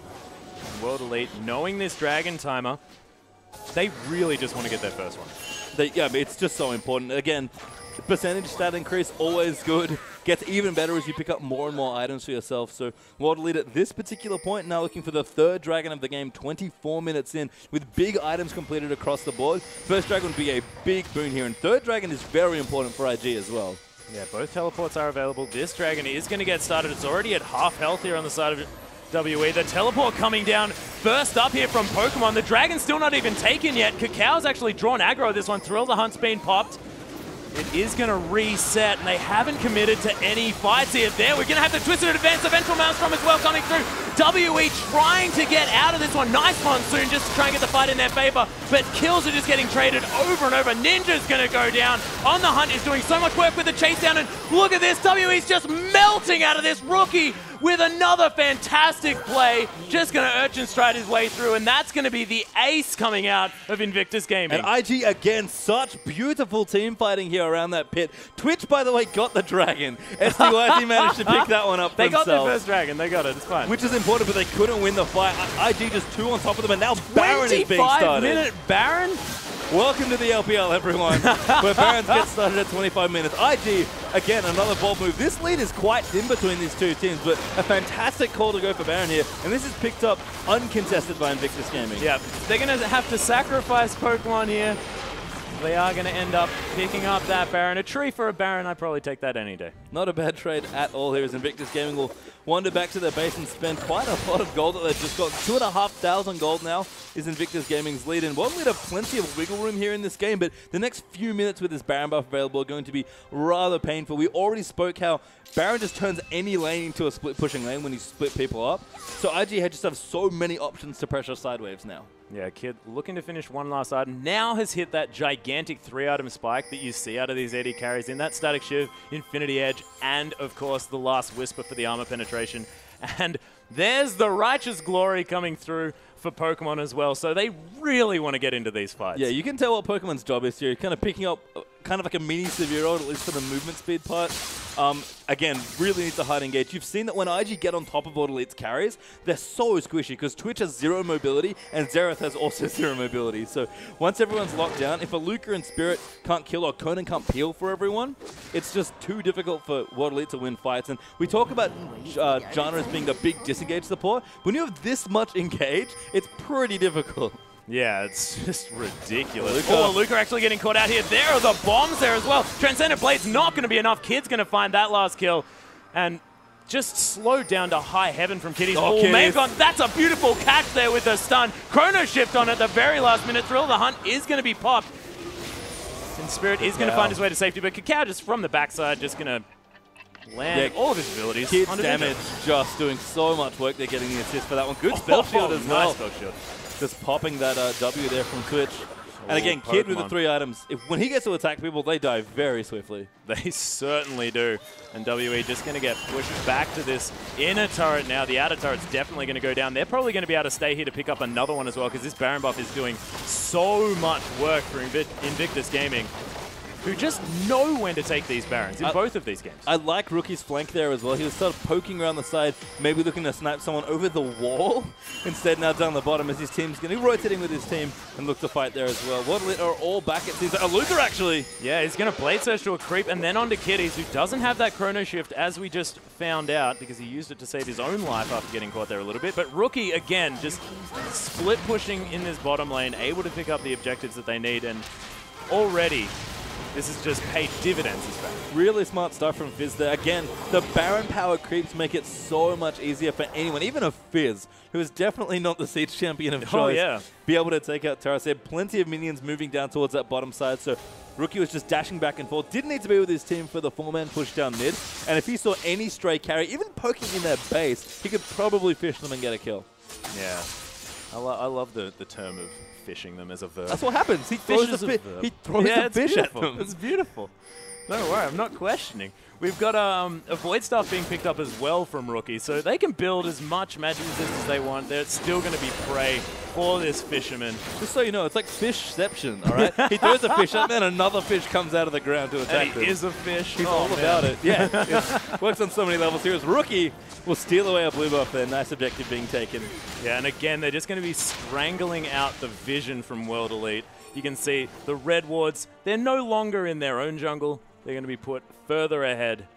World Elite, knowing this Dragon timer, they really just want to get their first one. Yeah, but it's just so important. Again, percentage stat increase, always good. Gets even better as you pick up more and more items for yourself. So World Elite at this particular point now looking for the 3rd Dragon of the game, 24 minutes in, with big items completed across the board. First Dragon would be a big boon here, and 3rd Dragon is very important for IG as well. Yeah, both teleports are available. This Dragon is going to get started. It's already at half health here on the side of WE. The teleport coming down, burst up here from Pokemon. The Dragon's still not even taken yet. Kakao's actually drawn aggro this one. Thrill the Hunt's been popped. It is going to reset, and they haven't committed to any fights here. We're going to have the Twisted Advance, Eventual Maelstrom as well coming through. WE trying to get out of this one. Nice Monsoon just to try and get the fight in their favor, but kills are just getting traded over and over. Ninja's going to go down. On the Hunt is doing so much work with the chase down, and look at this. WE's just melting out of this Rookie with another fantastic play. Just going to Urchin Stride his way through, and that's going to be the ace coming out of Invictus Gaming. And IG, again, such beautiful team fighting here around that pit. Twitch, by the way, got the Dragon. STYZ managed to pick that one up for They got themselves. their first Dragon. They got it. It's fine. Which is important, but they couldn't win the fight. IG just 2 on top of them, and now Baron is being started. 25-minute Baron? Welcome to the LPL, everyone, where Barons get started at 25 minutes. IG, again, another bold move. This lead is quite thin between these two teams, but a fantastic call to go for Baron here. And this is picked up uncontested by Invictus Gaming. Yeah, they're going to have to sacrifice Pokemon here. They are going to end up picking up that Baron. A tree for a Baron, I'd probably take that any day. Not a bad trade at all here as Invictus Gaming will wander back to their base and spend quite a lot of gold that they've just got. 2,500 gold now is Invictus Gaming's lead. And one lead have plenty of wiggle room here in this game, but the next few minutes with this Baron buff available are going to be rather painful. We already spoke how Baron just turns any lane into a split pushing lane when you split people up. So IG just have so many options to pressure sidewaves now. Yeah, Kid looking to finish one last item. Now has hit that gigantic 3-item spike that you see out of these AD carries in that Static Shiv, Infinity Edge, and of course the last Whisper for the armor penetration. And there's the Righteous Glory coming through for Pokemon as well. So they really want to get into these fights. Yeah, you can tell what Pokemon's job is here. Kind of picking up kind of like a mini Severo, at least for the movement speed part. Again, really needs to hard engage. You've seen that when IG get on top of World Elite's carries, they're so squishy because Twitch has 0 mobility and Xerath has also 0 mobility. So once everyone's locked down, if a Luca and Spirit can't kill or Conan can't peel for everyone, it's just too difficult for World Elite to win fights. And we talk about Janna as being a big disengage support. When you have this much engage, it's pretty difficult. Yeah, it's just ridiculous. Luca actually getting caught out here. There are the bombs there as well. Transcendent Blade's not going to be enough. Kid's going to find that last kill. And just slowed down to high heaven from Kitty's That's a beautiful catch there with a stun. Chrono Shift on at the very last minute. Thrill of the Hunt is going to be popped. And Spirit is going to find his way to safety. But Cacao just from the backside just going to land all of his abilities. Kid's damage just doing so much work. They're getting the assist for that one. Good spell shield as well. Nice spell shield. Just popping that W there from Twitch. And again, Kid with the 3 items. When he gets to attack people, they die very swiftly. They certainly do. And WE just going to get pushed back to this inner turret now. The outer turret's definitely going to go down. They're probably going to be able to stay here to pick up another one as well because this Baron buff is doing so much work for Invictus Gaming, who just know when to take these Barons in both of these games. I like Rookie's flank there as well. He was sort of poking around the side, maybe looking to snipe someone over the wall. Instead, now down the bottom as his team's going to be rotating with his team and look to fight there as well. World Elite are all back, it seems. Luca, actually. Yeah, he's going to Blade Surge to a creep and then onto Kitties, who doesn't have that Chrono Shift, as we just found out, because he used it to save his own life after getting caught there a little bit. But Rookie, again, just split pushing in this bottom lane, able to pick up the objectives that they need, and already this has just paid dividends this back. Really smart stuff from Fizz there. Again, the Baron power creeps make it so much easier for anyone, even a Fizz, who is definitely not the Siege champion of choice, be able to take out Terrace. They had plenty of minions moving down towards that bottom side, so Rookie was just dashing back and forth. Didn't need to be with his team for the 4-man push down mid, and if he saw any stray carry, even poking in their base, he could probably fish them and get a kill. Yeah. I love the term of fishing them as a verb. That's what happens. He throws the fish at them. It's beautiful. Don't worry, I'm not questioning. We've got a Void Staff being picked up as well from Rookie, so they can build as much magic resist as they want. They're still going to be prey for this fisherman. Just so you know, it's like fishception, all right? He throws a fish at them, and another fish comes out of the ground to attack them. He is a fish. He's all about it. Yeah, it works on so many levels here. As Rookie will steal away a blue buff there. Nice objective being taken. Yeah, and again, they're just going to be strangling out the vision from World Elite. You can see the red wards, they're no longer in their own jungle. They're going to be put further ahead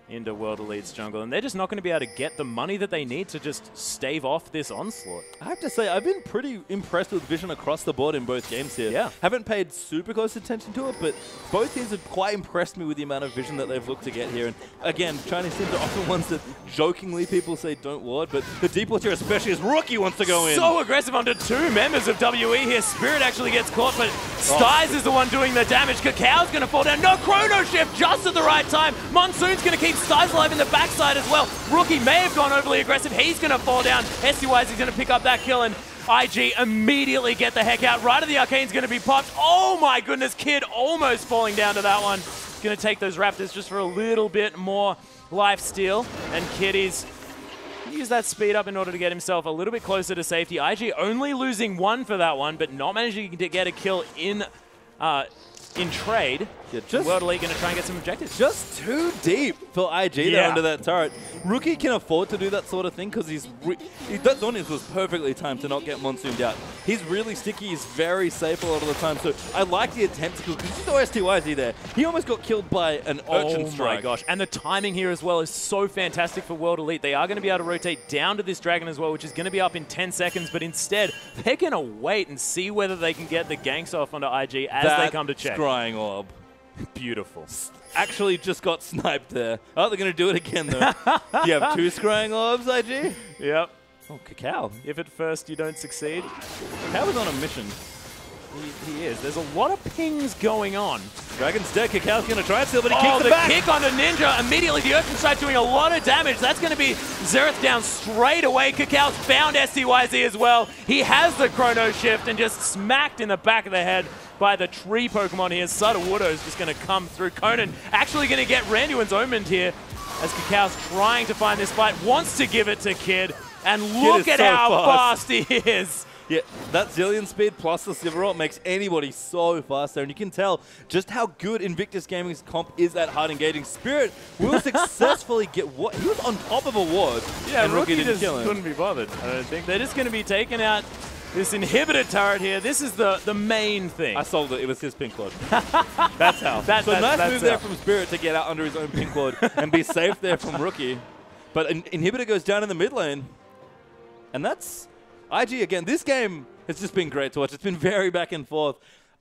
into World Elite's jungle, and they're just not going to be able to get the money that they need to just stave off this onslaught. I have to say, I've been pretty impressed with vision across the board in both games here. Yeah. Haven't paid super close attention to it, but both teams have quite impressed me with the amount of vision that they've looked to get here. And again, Chinese teams are often ones that jokingly people say don't ward, but the deep ward here, especially as Rookie wants to go in. So aggressive onto 2 members of WE here. Spirit actually gets caught, but Styes is the one doing the damage. Cacao's going to fall down. No Chrono Shift just at the right time. Monsoon's going to keep Styes alive in the backside as well. Rookie may have gone overly aggressive. He's going to fall down. SCY's going to pick up that kill, and IG immediately get the heck out. Right of the Arcane's going to be popped. Oh my goodness, Kid almost falling down to that one. Going to take those Raptors just for a little bit more life steal, and Kitty's use that speed up in order to get himself a little bit closer to safety. IG only losing 1 for that one, but not managing to get a kill in trade. Yeah, World Elite going to try and get some objectives. Just too deep for IG there under that turret. Rookie can afford to do that sort of thing because that Zonius was perfectly timed to not get monsooned out. He's really sticky. He's very safe a lot of the time. So I like the attempt to kill because you saw STYZ there. He almost got killed by an Urchin Strike. Oh my gosh. And the timing here as well is so fantastic for World Elite. They are going to be able to rotate down to this Dragon as well, which is going to be up in 10 seconds. But instead, they're going to wait and see whether they can get the ganks off onto IG as they come to check. Scrying Orb. Beautiful. Actually just got sniped there. Oh, they're going to do it again, though. You have 2 Scrying Orbs, IG? Yep. Oh, Cacao. If at first you don't succeed. Cacao is on a mission. He is. There's a lot of pings going on. Dragon's dead. Cacao's going to try it still, but he kicks it back. The kick onto Ninja. Immediately, the Urchin Strike doing a lot of damage. That's going to be Xerath down straight away. Cacao's found STYZ as well. He has the Chrono Shift and just smacked in the back of the head by the tree Pokemon here. Sudowoodo is just going to come through. Conan actually going to get Randuin's Omened here as Cacao's trying to find this fight. Wants to give it to Kid. And look at how fast he is. Yeah, that Zillion speed plus the Silver Ult makes anybody so fast there, and you can tell just how good Invictus Gaming's comp is at hard engaging. Spirit will successfully get what he was on top of a ward. Yeah, and Rookie didn't just kill him. couldn't be bothered. I don't think they're just going to be taking out this inhibitor turret here. This is the main thing. I sold it. It was his pink ward. That's how. So nice move there from Spirit to get out under his own pink ward and be safe there from Rookie. But inhibitor goes down in the mid lane, and that's. IG, again, this game has just been great to watch. It's been very back and forth.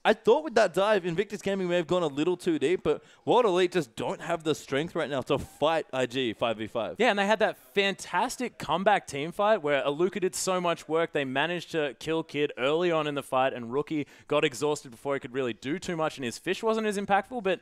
I thought with that dive, Invictus Gaming may have gone a little too deep, but World Elite just don't have the strength right now to fight IG 5v5. Yeah, and they had that fantastic comeback team fight where Aluka did so much work. They managed to kill Kid early on in the fight, and Rookie got exhausted before he could really do too much, and his fish wasn't as impactful. But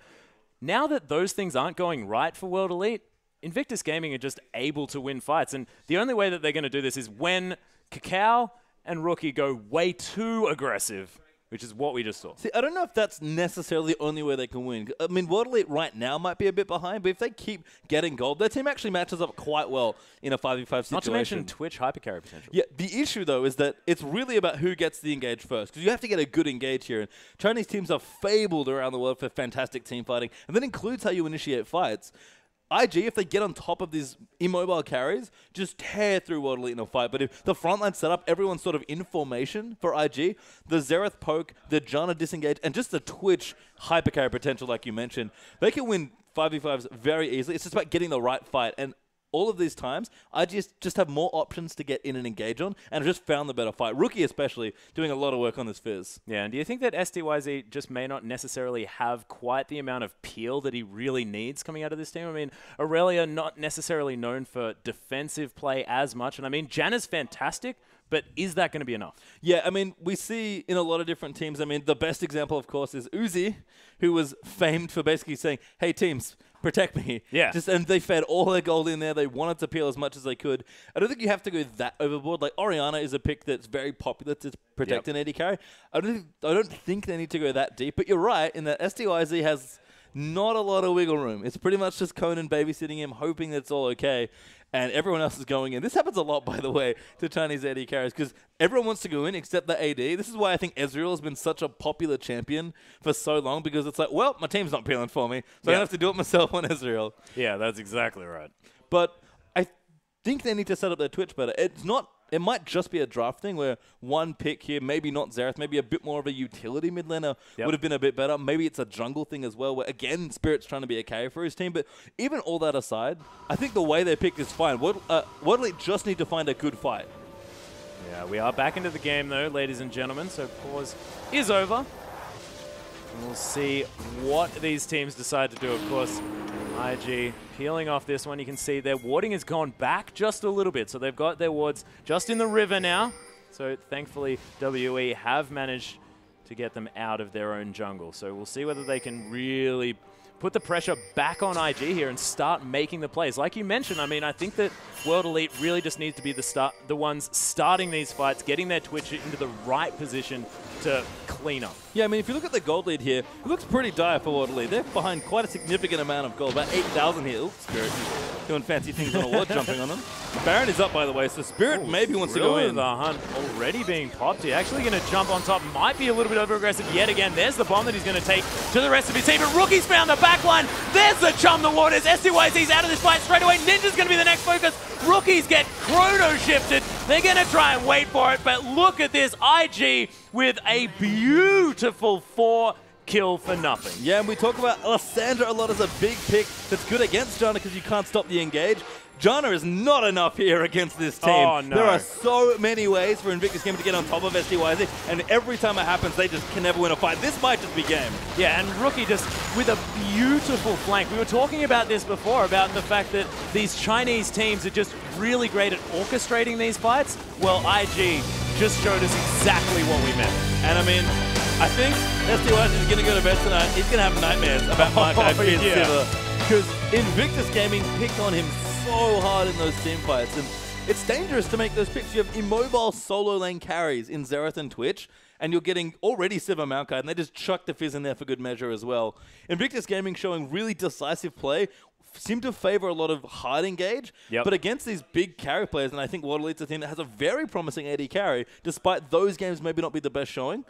now that those things aren't going right for World Elite, Invictus Gaming are just able to win fights. And the only way that they're going to do this is when Cacao and Rookie go way too aggressive, which is what we just saw. See, I don't know if that's necessarily the only way they can win. I mean, World Elite right now might be a bit behind, but if they keep getting gold, their team actually matches up quite well in a 5v5 situation. Not to mention Twitch hypercarry potential. Yeah, the issue, though, is that it's really about who gets the engage first, because you have to get a good engage here. And Chinese teams are fabled around the world for fantastic team fighting, and that includes how you initiate fights. IG, if they get on top of these immobile carries, just tear through World Elite in a fight. But if the frontline setup, everyone's sort of in formation for IG, the Xerath poke, the Janna disengage, and just the Twitch hypercarry potential like you mentioned, they can win 5v5s very easily. It's just about getting the right fight. And all of these times, I just have more options to get in and engage on, and I've just found the better fight. Rookie especially, doing a lot of work on this Fizz. Yeah, and do you think that STYZ just may not necessarily have quite the amount of peel that he really needs coming out of this team? I mean, Aurelia not necessarily known for defensive play as much, and I mean, Janna's fantastic, but is that going to be enough? Yeah, I mean, we see in a lot of different teams, I mean, the best example, of course, is Uzi, who was famed for basically saying, hey, teams, protect me. Yeah. And they fed all their gold in there. They wanted to peel as much as they could. I don't think you have to go that overboard. Like, Orianna is a pick that's very popular to protect an AD carry. I don't think they need to go that deep. But you're right in that STYZ has not a lot of wiggle room. It's pretty much just Conan babysitting him, hoping that it's all okay. And everyone else is going in. This happens a lot, by the way, to Chinese AD carries, because everyone wants to go in except the AD. This is why I think Ezreal has been such a popular champion for so long, because it's like, well, my team's not peeling for me, so I don't have to do it myself on Ezreal. Yeah, that's exactly right. But I think they need to set up their Twitch better. It's not. It might just be a draft thing where one pick here, maybe not Xerath, maybe a bit more of a utility mid laner would have been a bit better. Maybe it's a jungle thing as well, where, again, Spirit's trying to be a carry for his team. But even all that aside, I think the way they picked is fine. World Elite just need to find a good fight. Yeah, we are back into the game, though, ladies and gentlemen. So pause is over. And we'll see what these teams decide to do. Of course, IG peeling off this one. You can see their warding has gone back just a little bit. So they've got their wards just in the river now. So thankfully, WE have managed to get them out of their own jungle. So we'll see whether they can really put the pressure back on IG here and start making the plays. Like you mentioned, I mean, I think that World Elite really just needs to be the ones starting these fights, getting their Twitch into the right position to clean up. Yeah, I mean, if you look at the gold lead here, it looks pretty dire for World Elite. They're behind quite a significant amount of gold, about 8,000 here. Oops, Spirit. doing fancy things on a wall, jumping on them. Baron is up, by the way, so Spirit maybe wants to go in. The hunt already being popped here. Actually going to jump on top. Might be a little bit over-aggressive yet again. There's the bomb that he's going to take to the rest of his team. But Rookie's found the backline. There's the Chum the Waters. SCYZ's out of this fight straight away. Ninja's going to be the next focus. Rookies get chrono-shifted. They're going to try and wait for it. But look at this. IG with a beautiful 4 kill for nothing. Yeah, and we talk about Alessandra a lot as a big pick that's good against Janna because you can't stop the engage. Janna is not enough here against this team. Oh, no. There are so many ways for Invictus Gaming to get on top of SDYZ, and every time it happens, they just can never win a fight. This might just be game. Yeah, and Rookie just with a beautiful flank. We were talking about this before, about the fact that these Chinese teams are just really great at orchestrating these fights. Well, IG just showed us exactly what we meant. And I mean, I think SDYZ is going to go to bed tonight. He's going to have nightmares about Markai because Invictus Gaming picked on him so hard in those team fights, and it's dangerous to make those picks. You have immobile solo lane carries in Xerath and Twitch, and you're getting already Siva Maokai, and they just chuck the Fizz in there for good measure as well. Invictus Gaming showing really decisive play, seem to favor a lot of hard engage, but against these big carry players, and I think Water Elite's a team that has a very promising AD carry, despite those games maybe not be the best showing.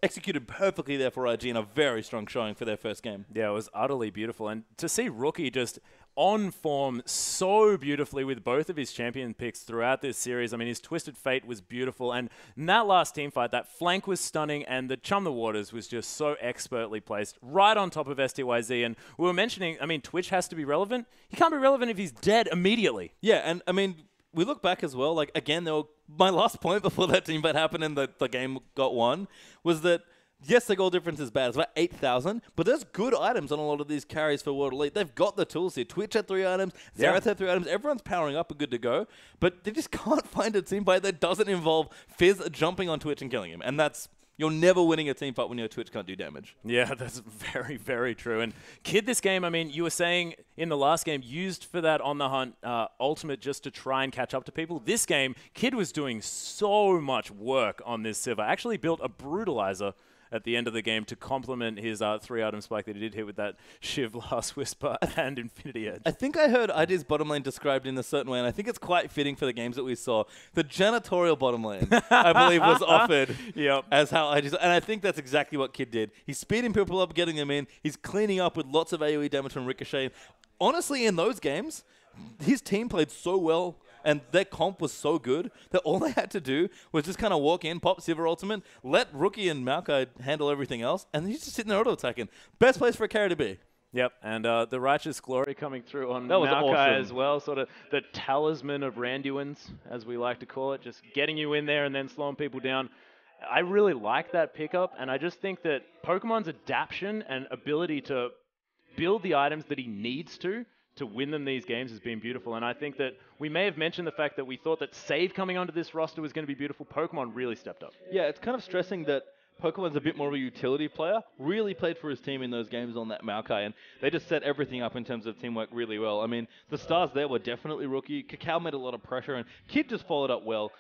Executed perfectly there for IG and a very strong showing for their first game. Yeah, it was utterly beautiful. And to see Rookie just on form so beautifully with both of his champion picks throughout this series. I mean, his Twisted Fate was beautiful. And in that last team fight, that flank was stunning. And the Chum the Waters was just so expertly placed right on top of SDYZ. And we were mentioning, I mean, Twitch has to be relevant. He can't be relevant if he's dead immediately. Yeah, and I mean, we look back as well, like, again, my last point before that team fight happened and the game got won was that, yes, the goal difference is bad. It's about 8,000, but there's good items on a lot of these carries for World Elite. They've got the tools here. Twitch had 3 items, Xerath had 3 items. Everyone's powering up and good to go, but they just can't find a team fight that doesn't involve Fizz jumping on Twitch and killing him, and that's... You're never winning a team fight when your Twitch can't do damage. Yeah, that's very, very true. And Kid, this game, I mean, you were saying in the last game, used for that on the hunt ultimate just to try and catch up to people. This game, Kid was doing so much work on this Sivir. Actually built a brutalizer at the end of the game to complement his 3-item spike that he did hit with that Shiv Last Whisper and Infinity Edge. I think I heard ID's bottom lane described in a certain way, and I think it's quite fitting for the games that we saw. The janitorial bottom lane, I believe, was offered as how ID's... And I think that's exactly what Kid did. He's speeding people up, getting them in. He's cleaning up with lots of AoE damage from Ricochet. Honestly, in those games, his team played so well, and their comp was so good that all they had to do was just kind of walk in, pop Sivir ultimate, let Rookie and Maokai handle everything else, and he's just sitting there auto-attacking. Best place for a carry to be. Yep, and the Righteous Glory coming through on Maokai as well, sort of the talisman of Randuins, as we like to call it, just getting you in there and then slowing people down. I really like that pickup, and I just think that Pokemon's adaptation and ability to build the items that he needs to win them these games has been beautiful. And I think that we may have mentioned the fact that we thought that Save coming onto this roster was going to be beautiful. Pokemon really stepped up. Yeah, it's kind of stressing that Pokemon's a bit more of a utility player, really played for his team in those games on that Maokai, and they just set everything up in terms of teamwork really well. I mean, the stars there were definitely Rookie. Cacao made a lot of pressure, and Kid just followed up well.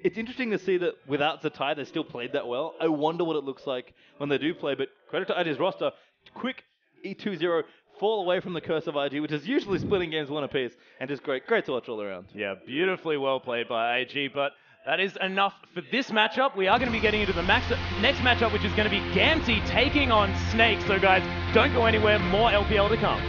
It's interesting to see that without Zatai, they still played that well. I wonder what it looks like when they do play, but credit to IG's roster. Quick E2-0, fall away from the curse of IG, which is usually splitting games 1 apiece, and just great to watch all around. Yeah, beautifully well played by IG, but that is enough for this matchup. We are going to be getting into the next matchup, which is going to be Gamty taking on Snake. So guys, don't go anywhere, more LPL to come.